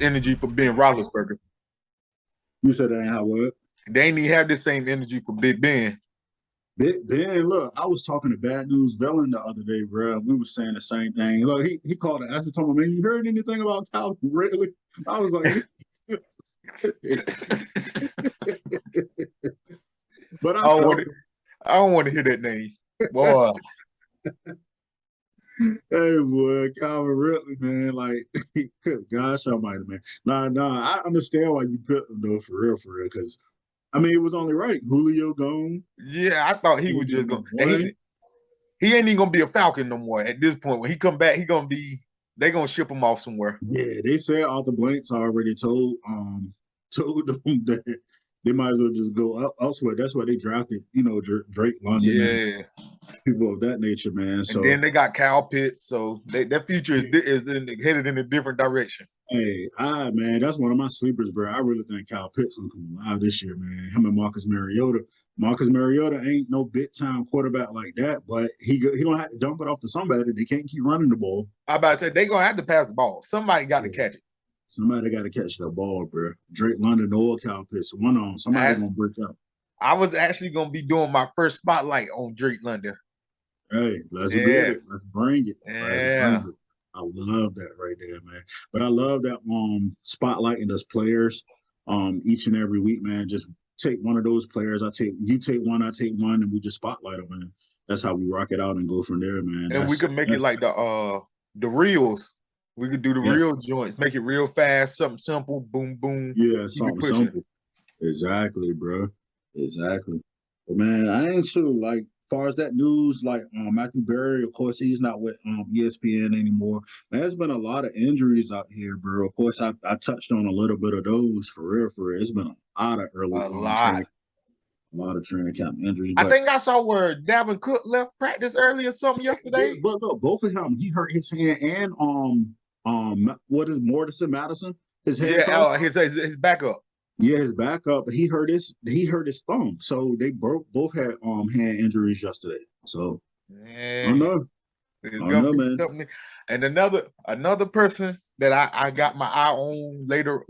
energy for Ben Roethlisberger. You said that ain't how what? They ain't even have the same energy for Big Ben. Ben, look, I was talking to Bad News Villain the other day, bro. We were saying the same thing. Look, he called and asked me, man, you heard anything about Calvin Ridley? I was like, but I I don't want felt to. I don't want to hear that name, boy. hey, boy, Calvin Ridley, man, like, good gosh almighty, man. Nah, I understand why you put him, though, for real, because, I mean, it was only right. Julio gone. Yeah, I thought he He was be just going. number And one. he ain't even gonna be a Falcon no more at this point. When he come back, he gonna be. They gonna ship him off somewhere. Yeah, they said Arthur Blanks already told them that they might as well just go elsewhere. That's why they drafted, Drake London and Yeah, people of that nature, man. and then So, they got Kyle Pitts, so their future headed in a different direction. hey, man, that's one of my sleepers, bro. I really think Kyle Pitts will come alive this year, man. Him and Marcus Mariota. Marcus Mariota ain't no big time quarterback like that, but he gonna have to dump it off to somebody. They can't keep running the ball. I about to say they gonna have to pass the ball. Somebody got to Yeah. catch it. Somebody got to catch the ball, bro. Drake London or Kyle Pitts, one on. Somebody gonna break out. I was actually gonna be doing my first spotlight on Drake London. Hey, let's get Yeah, it. Let's bring it. Let's bring yeah. it. I love that right there, man. But I love that spotlighting those players each and every week, man. Just take one of those players. You take one, I take one, and we just spotlight them, man. That's how we rock it out and go from there, man. And we could make it like the reels. We could do the Yeah, real joints, make it real fast, something simple, boom, boom, yeah, keep it something pushing. simple. Exactly, bro. Exactly. But man, I ain't sure. Like, far as that news, like Matthew Berry, of course, he's not with ESPN anymore. Man, there's been a lot of injuries out here, bro. Of course, I touched on a little bit of those for real, for real. It's been a lot of early A lot. a lot of training camp injuries. I But think I saw where Dalvin Cook left practice early or something yeah, yesterday. but look, both of them, he hurt his hand and what is Mortison Madison, his Yeah, handcuff. his backup. Yeah, his backup. He hurt his thumb. So they both had hand injuries yesterday. So I don't Yeah, know. it's I don't gonna know, be man. something. And another person that I got my eye on later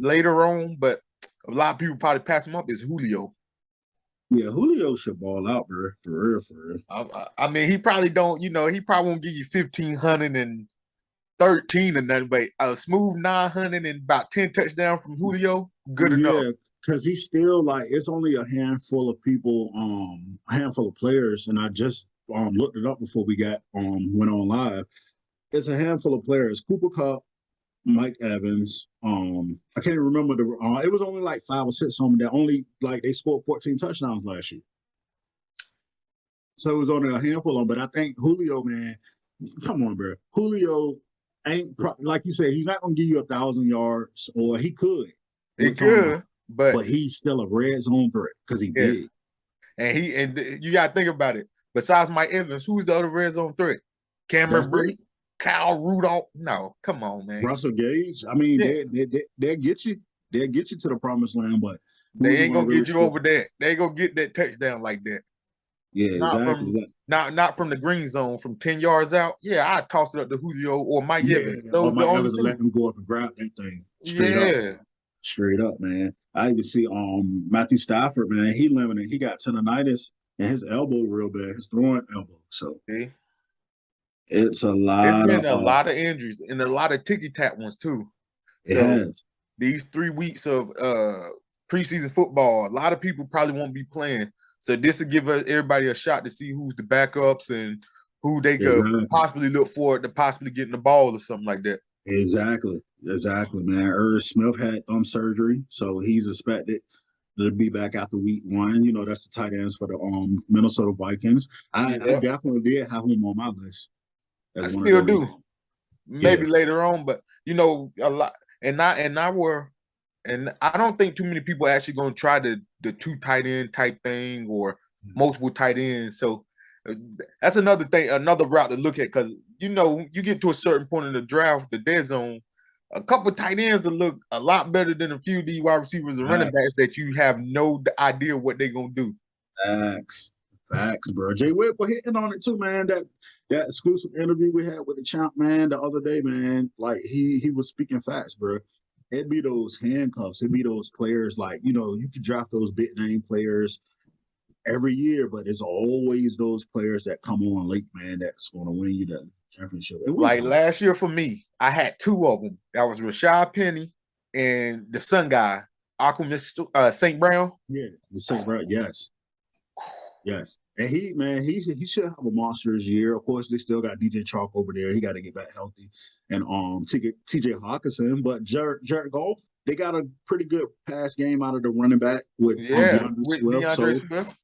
on, but a lot of people probably pass him up is Julio. Yeah, Julio should ball out, bro. For real, for real. I mean, he probably don't, he probably won't give you 1,513 or nothing, but a smooth 900 and about 10 touchdowns from Julio, good enough. Yeah, because he's still like it's only a handful of people, a handful of players, and I just looked it up before we got went on live. It's a handful of players. Cooper Cup, Mike Evans. I can't even remember the. It was only like 5 or 6 on that only like they scored 14 touchdowns last year. So it was only a handful of them. But I think Julio, man, come on, bro. Julio ain't like you said. He's not gonna give you 1,000 yards, or he could He with Tom, could, but but he's still a red zone threat because he yes. big. And you gotta think about it. Besides Mike Evans, who's the other red zone threat? That's Cameron it. Brate, Kyle Rudolph. No, come on, man. Russell Gage. I mean, Yeah, they'll get you. They'll get you to the promised land, but they who's ain't going to gonna really get you score? over that. They ain't gonna get that touchdown like that. Yeah, Not exactly. from not from the green zone, from 10 yards out. Yeah, I toss it up to Julio or Mike Yeah, Evans. or Those the Mike only Evans let two. him go up and grab that thing Yeah. straight up, man. I even see Matthew Stafford, man. He limited. He got tendonitis and his elbow real bad, his throwing elbow. So See? it's a It's lot of been a lot of injuries and a lot of ticky tack ones too. it So has. these 3 weeks of preseason football, a lot of people probably won't be playing. So this will give everybody a shot to see who's the backups and who they could Exactly. possibly look forward to possibly getting the ball or something like that. Exactly, man. Irv Smith had thumb surgery, so he's expected to be back after week 1. You know, that's the tight ends for the Minnesota Vikings. I Yeah, definitely did have him on my list I as one of still those. do. Yeah, Maybe later on, but a lot and I don't think too many people are actually gonna try the two tight end type thing or multiple tight ends. So uh, that's another thing, another route to look at because you get to a certain point in the draft, the dead zone, a couple tight ends will look a lot better than a few of these wide receivers and running backs facts, that you have no idea what they're gonna do. facts, facts, bro. Jay Whipple hitting on it too, man. That exclusive interview we had with the champ, man, the other day, man. Like he was speaking facts, bro. it'd be those handcuffs. It'd be those players like, you could draft those big name players every year, but it's always those players that come on late, man, that's going to win you the championship. And we Like know. last year for me, I had two of them. That was Rashad Penny and the Sun guy, Aquamis St. Brown. Yeah, the St. Brown. Yes, yes. And he should have a monstrous year. Of course, they still got DJ Chalk over there. He got to get back healthy, and TJ Hawkinson. But Jared Goff, they got a pretty good pass game out of the running back with DeAndre with Swift. DeAndre Swift.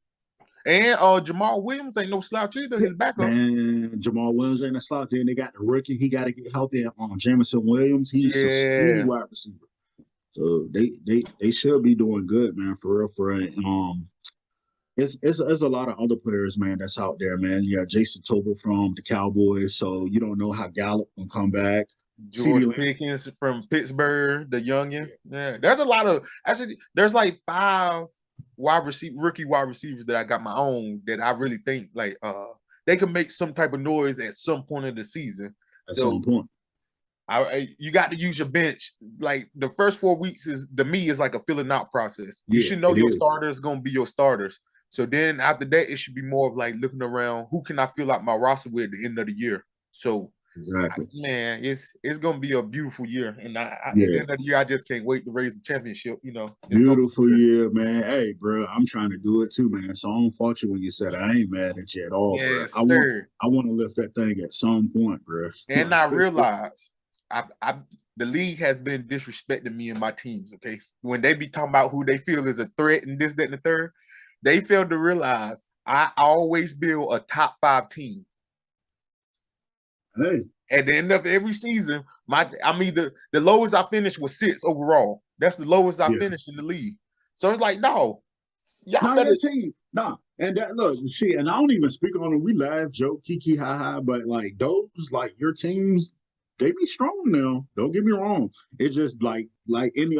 And Jamal Williams ain't no slouch either. His backup. Man, Jamal Williams ain't a slouch. Then they got the rookie. He got to get healthy. Jamison Williams, he's a speedy wide receiver. So they should be doing good, man, for real, for real. It's a lot of other players, man, that's out there, man. You got Jason Tobin from the Cowboys, so you don't know how Gallup can come back. Jordan Pickens from Pittsburgh, the youngin. Yeah, there's a lot of actually. There's like 5 rookie wide receivers that I got my own that I really think like they can make some type of noise at some point of the season. At some point. You got to use your bench. Like the first 4 weeks is like a filling out process. You should know your starters going to be your starters. So then after that, it should be more of like looking around, who can I fill out my roster with at the end of the year? So man, it's gonna be a beautiful year. And at the end of the year, I just can't wait to raise the championship, Beautiful year, man. Hey, bro, I'm trying to do it too, man. So I don't fault you when you said I ain't mad at you at all, bro. I want to lift that thing at some point, bro. And I realize the league has been disrespecting me and my teams, okay? When they be talking about who they feel is a threat and this, that, and the third, they fail to realize I always build a top 5 team. Hey. At the end of every season, the lowest I finished was 6 overall. That's the lowest I finished in the league. So it's like, no, y'all better team. Nah. And that look, and I don't even speak on it. We laugh, joke, kiki, ha, but like those, like your teams, they be strong now. Don't get me wrong. It's just like any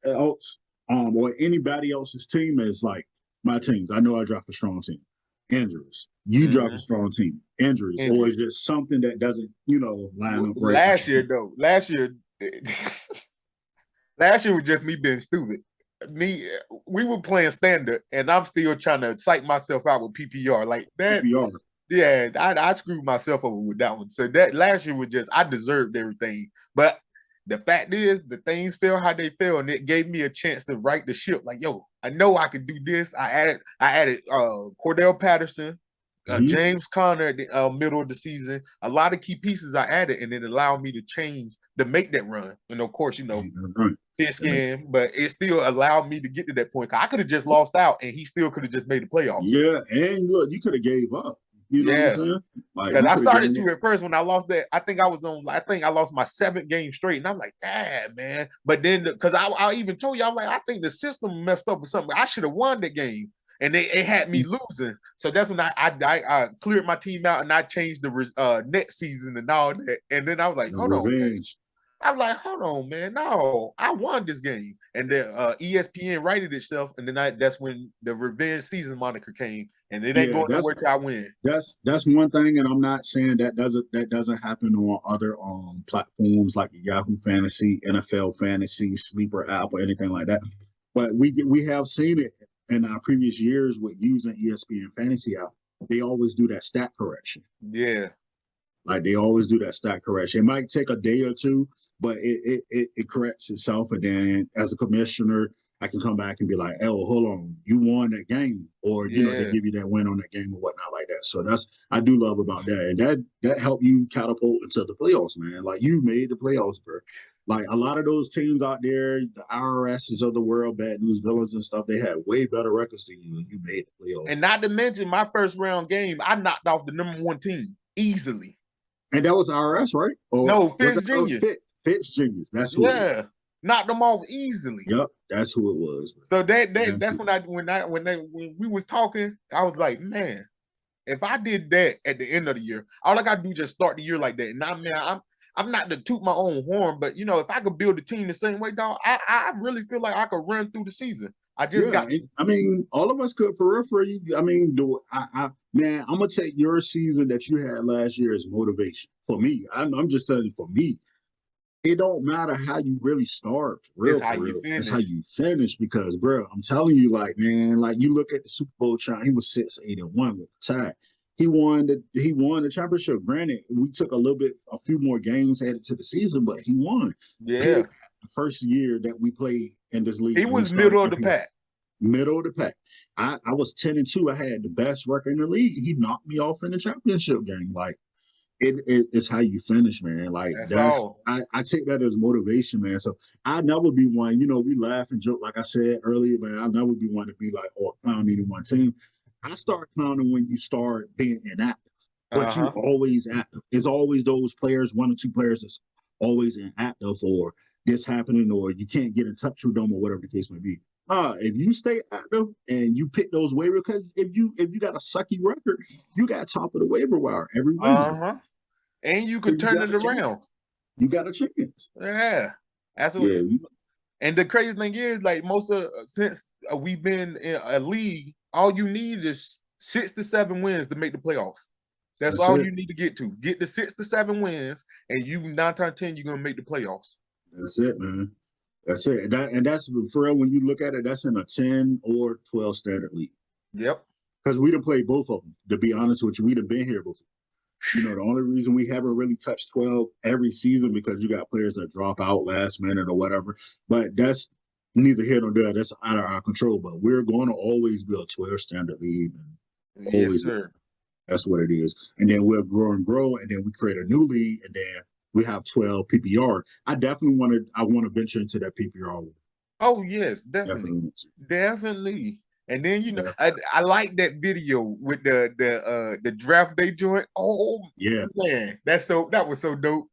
else, or anybody else's team is like my teams. I know I draft a strong team. Injuries. You drop a strong team. Injuries. Or it's just something that doesn't, line up right. Last year was just me being stupid. We were playing standard, and I'm still trying to psych myself out with PPR. Like that. PPR. Yeah, I screwed myself over with that one. So that last year was just I deserved everything. But the fact is, the things fell how they fell, and it gave me a chance to right the ship. Like, yo, I know I could do this. I added Cordell Patterson, James Conner at the middle of the season. A lot of key pieces I added, and it allowed me to make that run. And of course, his skin, but it still allowed me to get to that point. I could have just lost out, and he still could have just made the playoffs. Yeah, and look, you could have gave up. You know what I'm saying? Because I started to at first when I lost that. I think I lost my 7th game straight, and I'm like, damn, man. But then, because I even told you, I'm like, I think the system messed up with something. I should have won the game, and it had me losing. So that's when I cleared my team out, and I changed the next season and all that. And then I was like, hold on, man. I was like, hold on, man. No, I won this game. And then ESPN righted itself, and then that's when the revenge season moniker came. And it ain't going nowhere till I win. That's one thing, and I'm not saying that doesn't happen on other platforms like Yahoo Fantasy, NFL Fantasy, Sleeper app, or anything like that. But we have seen it in our previous years with using ESPN Fantasy app. They always do that stat correction. Yeah, like they always do that stat correction. It might take a day or two, but it corrects itself, and then as a commissioner, I can come back and be like, oh, hold on, you won that game. Or, they give you that win on that game or whatnot like that. So I do love about that. And that helped you catapult into the playoffs, man. Like you made the playoffs, bro. Like a lot of those teams out there, the IRSs of the world, Bad News Villains and stuff, they had way better records than you, and you made the playoffs. And not to mention my first round game, I knocked off the #1 team easily. And that was IRS, right? Or no, Fitz Genius. Fitz Genius. That's who. Yeah. Knocked them off easily. Yep, that's who it was. So that's when we was talking, I was like, man, if I did that at the end of the year, all I gotta do is just start the year like that. And I'm not to toot my own horn, but if I could build a team the same way, dog, I really feel like I could run through the season. I just I mean, all of us could for you. I mean, man, I'm gonna take your season that you had last year as motivation for me. I'm just telling you, for me. it don't matter how you really start, It's how for you real. It's how finish. you finish because, bro, I'm telling you, like, man, like you look at the Super Bowl champ, he was 6-8-1 with the tie. He won the championship. Granted, we took a few more games added to the season, but he won. Yeah. Period. The first year that we played in this league He and we was started middle of the MPR, pack. middle of the pack. I was 10-2. I had the best record in the league. He knocked me off in the championship game. Like it's how you finish, man. Like That's all. I take that as motivation, man. So I never be one, we laugh and joke, like I said earlier, man. I'll never be one to be like, oh, clown any one team. I start clowning when you start being inactive, but you Uh-huh. always active. It's always those players, one or two players that's always inactive or this happening or you can't get in touch with them or whatever the case may be. If you stay active and you pick those waivers, because if you got a sucky record, you got top of the waiver wire every Wednesday. Uh-huh. And you So could you turn got it a chance. around. You got a chance. Yeah. That's what. Yeah. And the crazy thing is, like most of since we've been in a league, all you need is 6 to 7 wins to make the playoffs. That's That's all it. you need to get to. Get the 6 to 7 wins, and you 9 times out of 10 you're gonna make the playoffs. That's it, man. That's it. That's for real. When you look at it, that's in a 10 or 12 standard league. Yep. Because we done played both of them. To be honest with you, we done been here before. The only reason we haven't really touched 12 every season because you got players that drop out last minute or whatever. But that's neither here nor there. That's out of our control. But we're going to always be a 12 standard league. Yes, Always. sir. That's what it is. And then we'll grow and grow, and then we create a new league, and then we have 12 PPR. I want to venture into that PPR. Oh yes, definitely, Definitely. definitely. And then Yeah. I like that video with the draft day joint. Oh Yeah. man, that was so dope.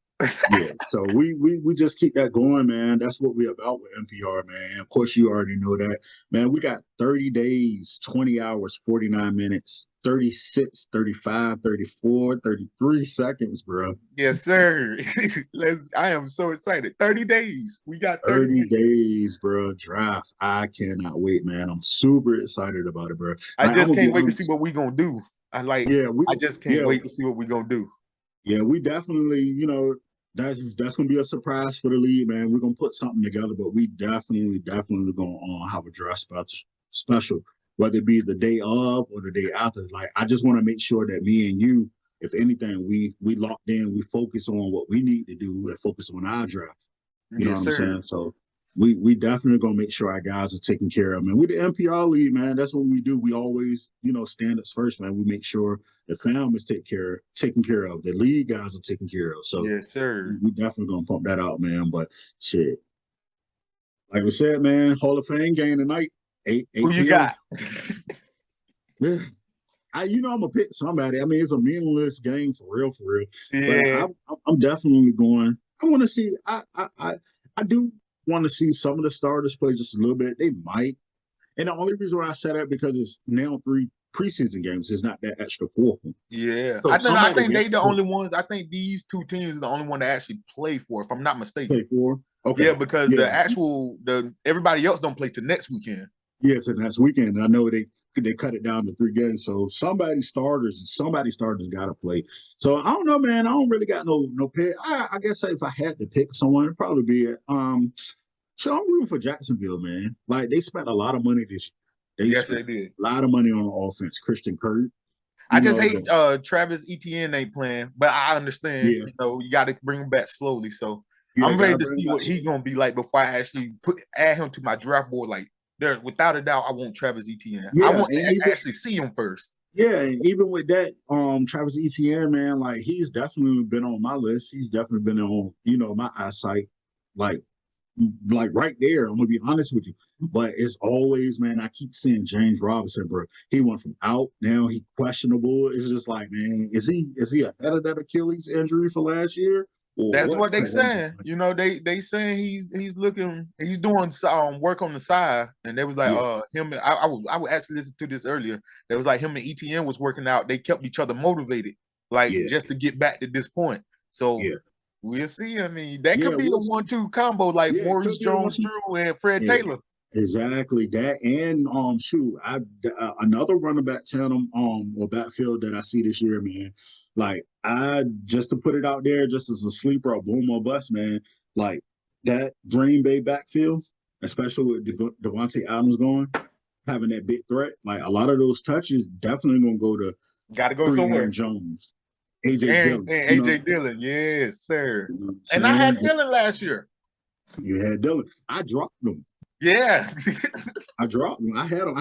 Yeah. So we just keep that going, man. That's what we're about with NPR, man. Of course, you already know that. Man, we got 30 days, 20 hours, 49 minutes, 36, 35, 34, 33 seconds, bro. Yes, sir. I am so excited. 30 days. We got 30 30 days. days, bro. Draft. I cannot wait, man. I'm super excited about it, bro. I Like, I'm just gonna be can't wait to see honest. what we gonna do. Yeah, I just can't yeah, wait to see what we gonna do. yeah, we definitely, that's gonna be a surprise for the league, man. We're gonna put something together, but we definitely gonna have a draft special, whether it be the day of or the day after. Like, I just want to make sure that me and you, if anything, we locked in, we focus on what we need to do and focus on our draft. You know what Yes, I'm sir. saying? So we definitely gonna make sure our guys are taken care of, man. We the NPR league, man. That's what we do. We always, standards first, man. We make sure the fam is taken care of. The league guys are taken care of. So Yes, sir. we definitely gonna pump that out, man. But shit, like we said, man, Hall of Fame game tonight, 8 Who 8 you p.m. got? Yeah. I'm gonna pick somebody. I mean, it's a meaningless game for real, for real. But Yeah. I'm definitely going. I want to see. I do want to see some of the starters play just a little bit. They might, and the only reason why I said that because it's now 3 preseason games. It's not that extra 4th one. Yeah. So I somebody think get they the only ones. I think these two teams are the only one that actually play for, if I'm not mistaken. play 4. Yeah, Okay. because Yeah. the everybody else don't play till next weekend. Yeah, so next weekend. I know they cut it down to 3 games. So somebody starters got to play. So I don't know, man. I don't really got no pick. I guess if I had to pick someone, it'd probably be so I'm rooting for Jacksonville, man. Like they spent a lot of money this year. They Yes, spent they did. a lot of money on offense. Christian Kirk, I you just know, hate Travis Etienne ain't playing, but I understand. yeah, You got to bring him back slowly. So yeah, I'm ready gotta to bring see back what he gonna be like before I actually add him to my draft board. Like there, without a doubt, I want Travis Etienne. I yeah, want and to even actually see him first. yeah, and even with that, Travis Etienne, man, like he's definitely been on my list. He's definitely been on, my eyesight, like right there. I'm gonna be honest with you, but it's always, man. I keep seeing James Robinson, bro. He went from out now he questionable. It's just like, man, is he ahead of that Achilles injury for last year or That's what? what they saying. They saying he's doing work on the side, and they was like Yeah, him. I would actually listen to this earlier. They was like him and ETN was working out. They kept each other motivated, like yeah, just to get back to this point. So yeah, we'll see. I mean, that yeah. could be a 1-2 combo like Yeah, it could Maurice be a one. Jones-Drew and Fred Yeah, Taylor. exactly that. And shoot, another running back tandem or backfield that I see this year, man. Like I just to put it out there, just as a sleeper, a boom or bust, man. Like that Green Bay backfield, especially with Devontae Adams going, having that big threat, like a lot of those touches definitely gonna go to Got to go free Aaron somewhere. Jones, AJ And Dillon. AJ Dillon, yes, sir. You know what I'm And I had saying? Dillon last year. You had Dillon. I dropped him. Yeah. I dropped him. I had him.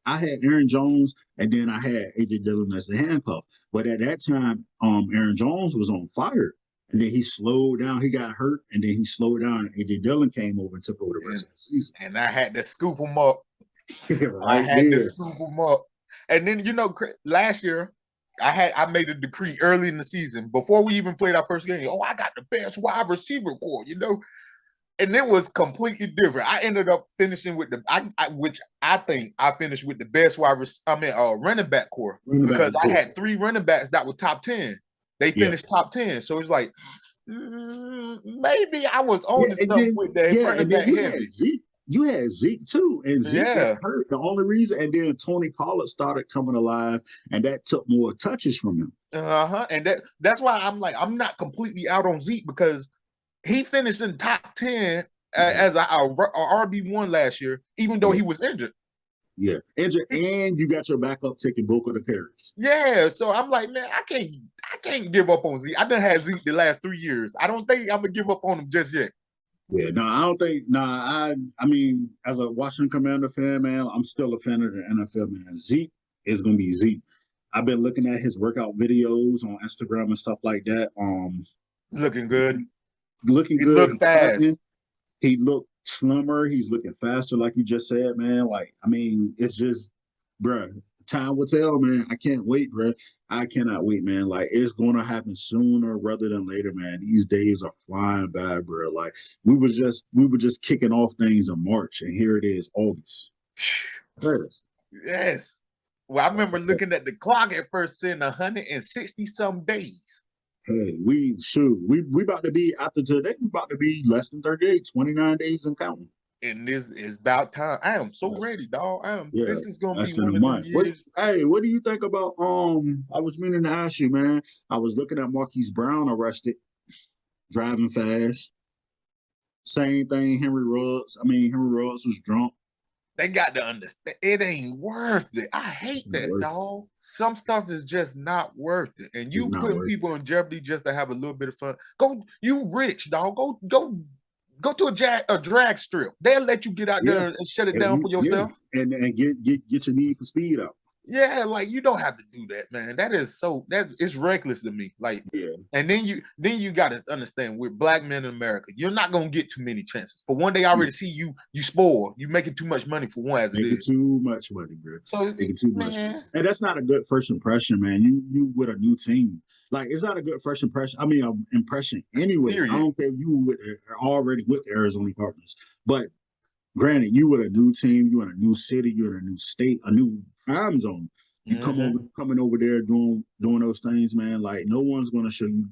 I had Aaron Jones, and then I had AJ Dillon as the handcuff. But at that time, Aaron Jones was on fire, and then he slowed down. He got hurt, and then he slowed down. And AJ Dillon came over and took over the rest and, of the season. and I had to scoop him up. I Right had to there. scoop him up. And then last year I made a decree early in the season before we even played our first game. Oh, I got the best wide receiver core. And it was completely different. I ended up finishing with which I think I finished with the best running back core Running back because was I good. had 3 running backs that were top 10. They Yeah. finished top 10. So it's like maybe I was on Yeah, to and something then with that running and then back heavy. you had Zeke too, and Zeke got Yeah. hurt. The only reason, and then Tony Pollard started coming alive, and that took more touches from him. And that's why I'm not completely out on Zeke because he finished in top 10 as a RB1 last year, even though Yeah, he was injured. yeah, injured, and you got your backup taking both of the carries. Yeah, so I'm like, man, I can't give up on Zeke. I done had Zeke the last 3 years. I don't think I'm gonna give up on him just yet. Yeah, no, I don't think. No, I mean, as a Washington Commander fan, man, I'm still a fan of the NFL, man. Zeke is gonna be Zeke. I've been looking at his workout videos on Instagram and stuff like that. Looking good. Looking He good. looked fast. He looked slimmer. He's looking faster, like you just said, man. Like, I mean, it's just, bruh, time will tell, man. I can't wait, bruh. I cannot wait, man. Like, it's going to happen sooner rather than later, man. These days are flying by, bruh. Like, we were just kicking off things in March, and here it is, August. There it is. Yes. Well, I remember looking at the clock at first, saying 160 some days. Hey, we about to be after today. We about to be less than 38, 29 days and counting. And this is about time. I am so ready, dog. Yeah, This is gonna less be than one a of them month. years. What do you think about I was meaning to ask you, man. I was looking at Marquise Brown arrested, driving fast. Same thing, Henry Ruggs. I mean, Henry Ruggs was drunk. They got to understand it ain't worth it. I hate It's not that, worth dog. Some stuff is just not worth it. And it's you not putting worth people in jeopardy just to have a little bit of fun. Go, you rich, dog. Go to a drag strip. They'll let you get out Yeah. there and shut it down for yourself. And get your need for speed up. Yeah, like you don't have to do that, man. That is reckless to me. Like, Yeah. and then you got to understand we're black men in America. You're not gonna get too many chances. For one, they already see you spoil. You making too much money for one as it Making is. too much money, bro. So Making too much. man, And that's not a good first impression, man. You with a new team. Like it's not a good first impression. I mean, impression anyway. I period. don't care if you already with the Arizona Cardinals, but granted, you with a new team, you in a new city, you in a new state, a new time zone. You coming over there doing those things, man. Like no one's gonna show you,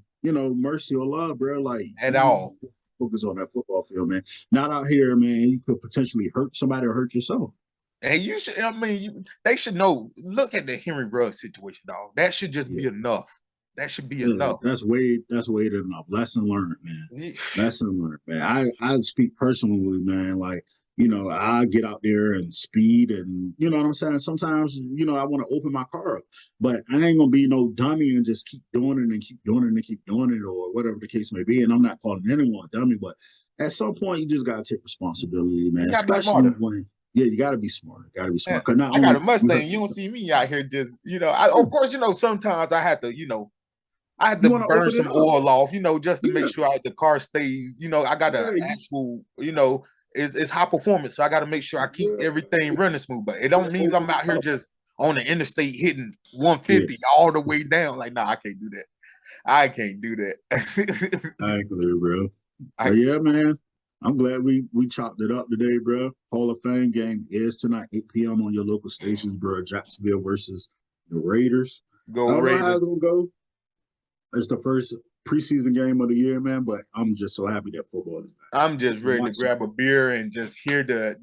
mercy or love, bro. Like At you all. focus on that football field, man. Not out here, man. You could potentially hurt somebody or hurt yourself. And you should. I mean, they should know. Look at the Henry Ruggs situation, dog. That should just be Yeah. enough. That should be Yeah, enough. that's way enough. Lesson learned, man. Lesson learned, man. I speak personally, man. Like, I get out there and speed and you know what I'm saying? Sometimes, I want to open my car up. But I ain't gonna be no dummy and just keep doing it and keep doing it and keep doing it or whatever the case may be. And I'm not calling anyone a dummy, but at some point you just gotta take responsibility, man. You gotta be Especially smarter. when you got to be smart. Got to be Man, smart. Because not I got only a you hurt Mustang. You don't yourself, see me out here just, of course, sometimes I had you to want to burn open it some up. oil off, just to make Yeah. sure the car stays, I got Yeah, an actual, it's high performance. So I got to make sure I keep yeah, everything running smooth. But it yeah, don't mean I'm open out it here up. just on the interstate hitting Yeah, 150 all the way down. Like, nah, I can't do that. I can't do that. I agree, bro. I But yeah, man, I'm glad we chopped it up today, bro. Hall of Fame game is tonight, 8 p.m. on your local stations, bro. Jacksonville versus the Raiders. I go don't know how Raiders. it's gonna go. It's the first preseason game of the year, man. But I'm just so happy that football is back. I'm just ready to Watch grab a beer and just hear the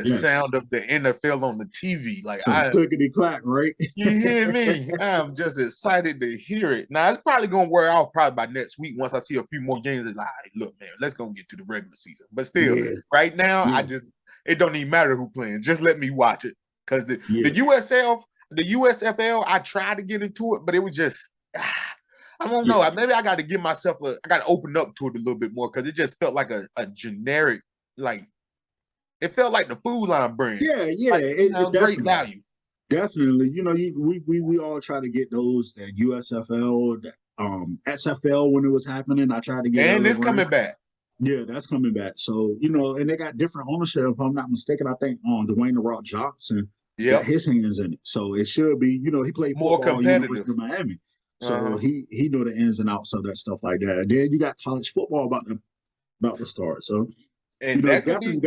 Yes. sound of the NFL on the TV. Like Some clickety clack, right? you hear me? I'm just excited to hear it. Now it's probably gonna wear off probably by next week once I see a few more games. It's like, all right, look, man, let's go get to the regular season. But still, right now, it don't even matter who playing. Just let me watch it. Because the USFL, I tried to get into it, but it was just I don't know. Maybe I got to give myself I got to open up to it a little bit more because it just felt like a generic, like it felt like the Food Line brand. Like, great value. Definitely, we all try to get those that USFL, SFL when it was happening. I tried to get, and it's coming back. Yeah, that's coming back. So and they got different ownership. If I'm not mistaken, I think Dwayne the Rock Johnson got his hands in it. So it should be, he played more football competitive. University of Miami. So he know the ins and outs of that stuff like that. And then you got college football about to start. So and that could be,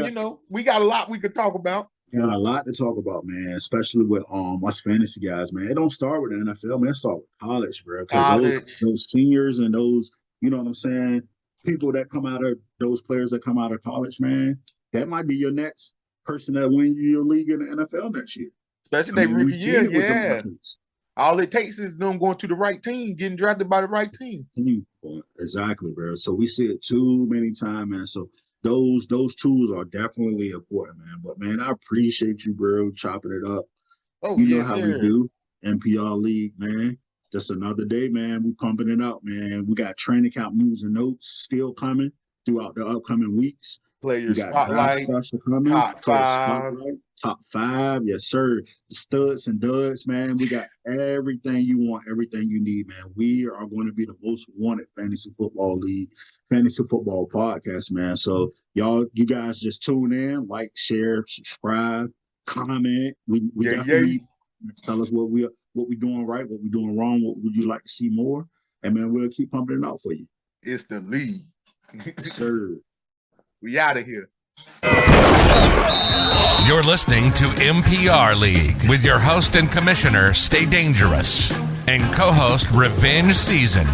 we got a lot we could talk about. Yeah, a lot to talk about, man, especially with us fantasy guys, man. It don't start with the NFL, man. It start with college, bro. Because those seniors and those, you know what I'm saying, people that come out of those players that come out of college, man, that might be your next person that win your league in the NFL next year. Especially their rookie year, all it takes is them going to the right team, getting drafted by the right team. Exactly, bro. So we see it too many times, man. So those tools are definitely important, man. But man, I appreciate you, bro, chopping it up. You know how we do. NPR League, man. Just another day, man. We pumping it out, man. We got training camp news and notes still coming throughout the upcoming weeks. Player spotlight, top five, yes, sir. The studs and duds, man. We got everything you want, everything you need, man. We are going to be the most wanted fantasy football league, fantasy football podcast, man. So you guys just tune in, like, share, subscribe, comment. We definitely tell us what we're doing right, what we're doing wrong, what would you like to see more, and man, we'll keep pumping it out for you. It's the league, yes, sir. We out of here. You're listening to NPR League with your host and commissioner, Stay Dangerous, and co-host Revenge Season.